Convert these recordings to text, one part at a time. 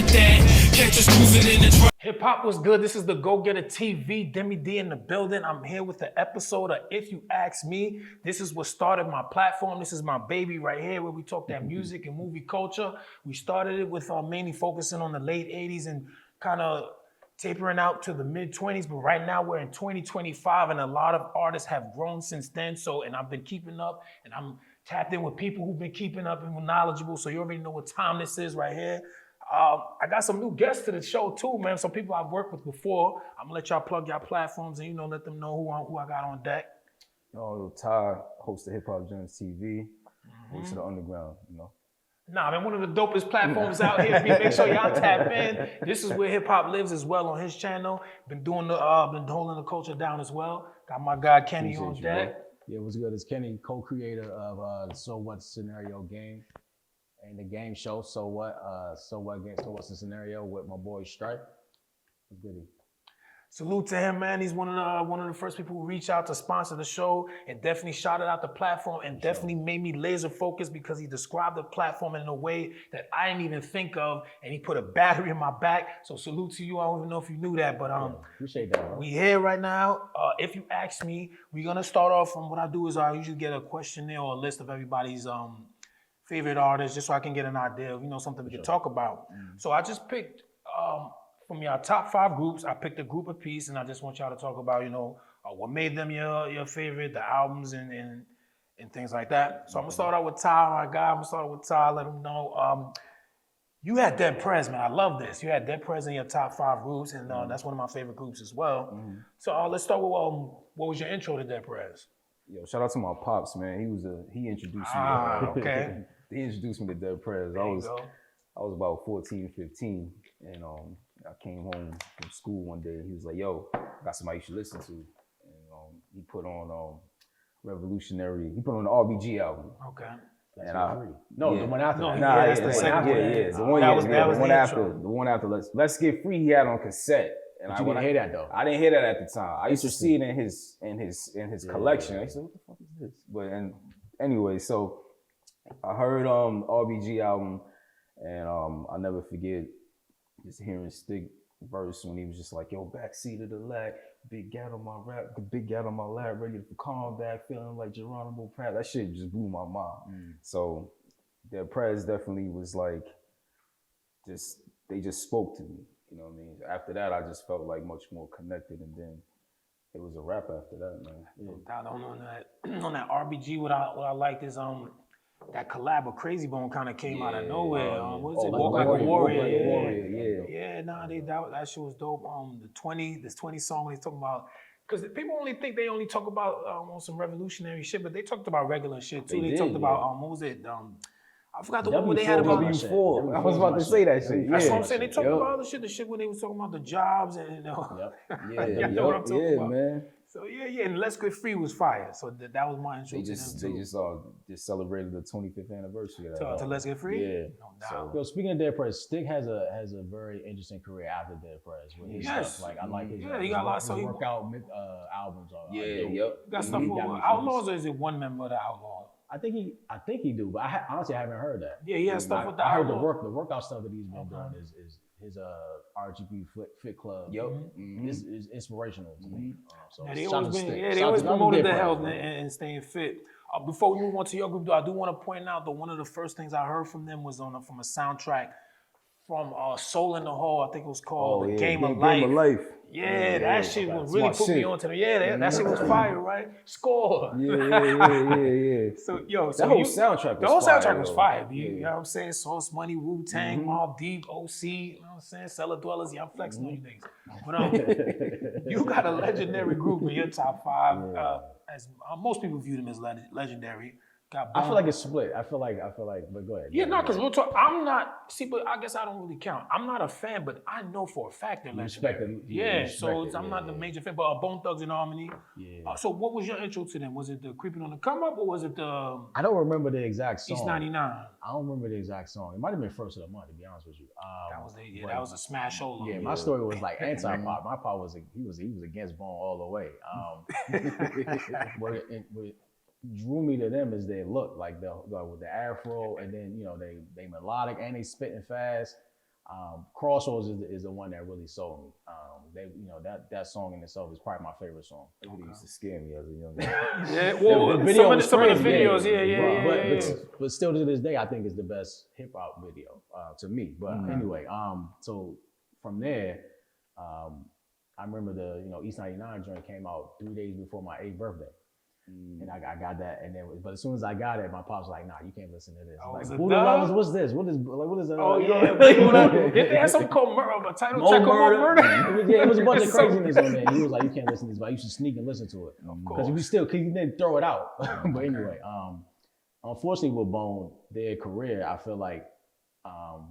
like that. Catch us cruising in the truck. Hip hop was good. This is the DagogetaTv. Deme D in the building. I'm here with the episode of If You Ask Me. This is what started my platform. This is my baby right here where we talk that music and movie culture. We started it with mainly focusing on the late 80s and kind of tapering out to the mid 20s. But right now we're in 2025 and a lot of artists have grown since then. And I've been keeping up and I'm tapped in with people who've been keeping up and were knowledgeable. So you already know what time this is right here. I got some new guests to the show too, man. Some people I've worked with before. I'm gonna let y'all plug your platforms and let them know who I got on deck. Ty, host of DagogetaTv, voice of the underground, Nah, man, one of the dopest platforms out here. Make sure y'all tap in. This is where hip hop lives as well on his channel. Been holding the culture down as well. Got my guy Kenny on deck. Yeah, what's good? It's Kenny, co-creator of the So What Scenario game. And the game show, So What's the Scenario with my boy Stripe. What's good? Salute to him, man. He's one of the first people who reached out to sponsor the show and definitely shouted out the platform and definitely made me laser focused because he described the platform in a way that I didn't even think of, and he put a battery in my back. So salute to you. I don't even know if you knew that, but appreciate that, bro. We here right now. If you ask me, we're gonna start off from what I do is I usually get a questionnaire or a list of everybody's favorite artists, just so I can get an idea of, something we can talk about. So I just picked, from your top 5 groups, I picked a group apiece, and I just want y'all to talk about, what made them your favorite, the albums and things like that. So I'm gonna start out with Ty, my guy. I'm gonna start with Ty, let him know. You had Dead Prez, man. I love this. You had Dead Prez in your top 5 groups, and that's one of my favorite groups as well. So let's start with, what was your intro to Dead Prez? Yo, shout out to my pops, man. He introduced me. Okay. He introduced me to Dead Prez. I was about 14, 15, and I came home from school one day. He was like, "Yo, I got somebody you should listen to." And he put on Revolutionary. He put on the RBG album. Okay. And the one after. That's the second one. The one after. Let's Get Free. He had on cassette. And I didn't hear that though. I didn't hear that at the time. I used to see it in his collection. I used to say, what the fuck is this? But anyway, so I heard RBG album, and I'll never forget just hearing Stick verse when he was just like, "Yo, backseat of the lag, big gat on my lap, ready for combat, feeling like Geronimo Pratt." That shit just blew my mind. So their Prez definitely was like, they just spoke to me. You know what I mean? After that, I just felt like much more connected, and then it was a wrap after that, man. Yeah. On that RBG, what I liked is that collab with Crazy Bone kind of came out of nowhere. What is it? Walk Like a Warrior. Yeah, that shit was dope. This 20 song he's talking about, because people only think they only talk about on some revolutionary shit, but they talked about regular shit too. They talked about what was it? I forgot the one where they had about W4. I was about to say that shit. That's what I'm saying. They talked about other shit. The shit when they was talking about the jobs and know what I'm talking about. Man. So and Let's Get Free was fire. So that was my intro. They just celebrated the 25th anniversary of that. To Let's Get Free. Yeah. No doubt. Yo, speaking of Dead Prez, Stick has a very interesting career after Dead Prez. Yes. Like I like his. Yeah, he got a lot. So workout albums. Got stuff with Outlaws, or is it one member of the Outlaws? I think he do, but honestly I haven't heard that. Yeah, he has stuff with the I heard Outlaws. the workout stuff that he's been doing is his RGB Fit Club. Is inspirational to me. So they always promoted the health and staying fit. Before we move on to your group, though, I do want to point out that one of the first things I heard from them was from a soundtrack from Soul in the Hole. I think it was called The Game of Life. Yeah, that shit was really put me onto them. Yeah, that shit was fire, right? Score. Yeah. So the whole soundtrack was fire. The whole soundtrack was fire. You know what I'm saying? Sauce Money, Wu-Tang, Mobb Deep, OC, you know what I'm saying? Cellar Dwellers, I'm flexing on you niggas. But you got a legendary group in your top 5. As most people view them as legendary. I feel like it's split. I feel like, but go ahead. Yeah, no, because I'm not, but I guess I don't really count. I'm not a fan, but I know for a fact they're legendary. I'm not the major fan, but Bone Thugs and Harmony. Yeah. So what was your intro to them? Was it the Creeping on the Come Up, or was it the... I don't remember the exact song. East 99. I don't remember the exact song. It might have been First of the Month, to be honest with you. That was a smash solo. Yeah, my story was like anti-pop. My pop was, he was against Bone all the way. What drew me to them is their look, like with the afro, and then they melodic and they spitting fast. Crossroads is the one that really sold me. That song in itself is probably my favorite song. It really used to scare me as a young guy. Yeah, well, The video was some of the crazy, videos, yeah. But still to this day, I think it's the best hip hop video to me. But anyway, so from there, I remember the East 99 joint came out 3 days before my 8th birthday. And I got that, and then, but as soon as I got it, my pops was like, "Nah, you can't listen to this." Like, Buddha Lovers, what's this? What is? Oh yeah, they had something called murder, a title check on murder. It was a bunch of craziness on there. He was like, "You can't listen to this," but I used to sneak and listen to it because you didn't throw it out. But anyway, unfortunately with Bone, their career, I feel like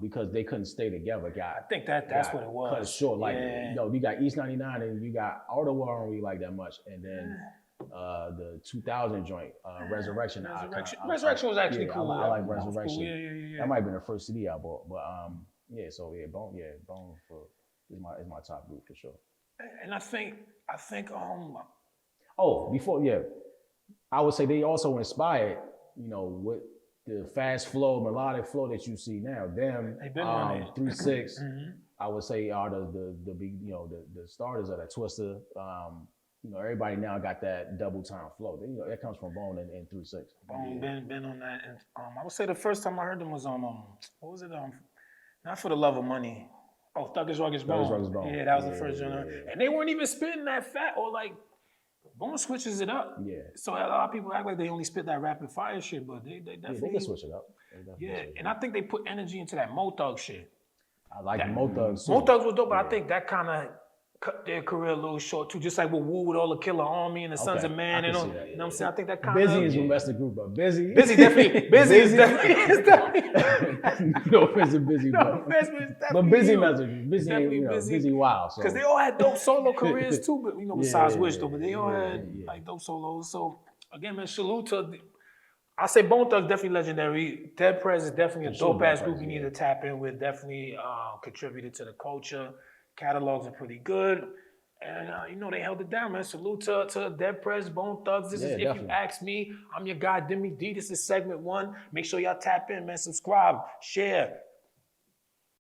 because they couldn't stay together, I think that's what it was. Cut short, like you got East 99 and you got All the World I don't really like that much, and then. The 2000 joint, Resurrection. Resurrection was actually cool. I like Resurrection. Cool. Yeah. That might have been the first CD I bought, but Bone is my top group for sure. And I think I would say they also inspired, with the fast flow, melodic flow that you see now. Them, 3-6, I would say are the starters of that. Twister. Everybody now got that double time flow. That comes from Bone and 3-6. Bone been on that. And I would say the first time I heard them was on what was it? Not For the Love of Money. Oh, Thuggish Ruggish Bone. Yeah, that was the first genre. Yeah. And they weren't even spitting that fat or like Bone switches it up. Yeah. So a lot of people act like they only spit that rapid fire shit, but they definitely they can switch it up. And I think they put energy into that Mo Thug shit. I like Mo Thugs. Mo Thugs was dope, but I think that kind of cut their career a little short too, just like with Wu with all the Killer Army and the Sons of Man, you know what I'm saying? I think that kind of Busy is the best of the group, but Busy definitely is definitely no offense to Busy, but Busy message, Busy wild. Because they all had dope solo careers too, but besides Wish though, but they all had like dope solos. So again, man, salute to I say Bone Thugs definitely legendary. Dead Prez is definitely a dope ass group you need to tap in with. Definitely contributed to the culture. Catalogs are pretty good. And, they held it down, man. Salute to Dead Prez, Bone Thugs. This is If You Ask Me. I'm your guy, Deme D. This is segment 1. Make sure y'all tap in, man. Subscribe, share,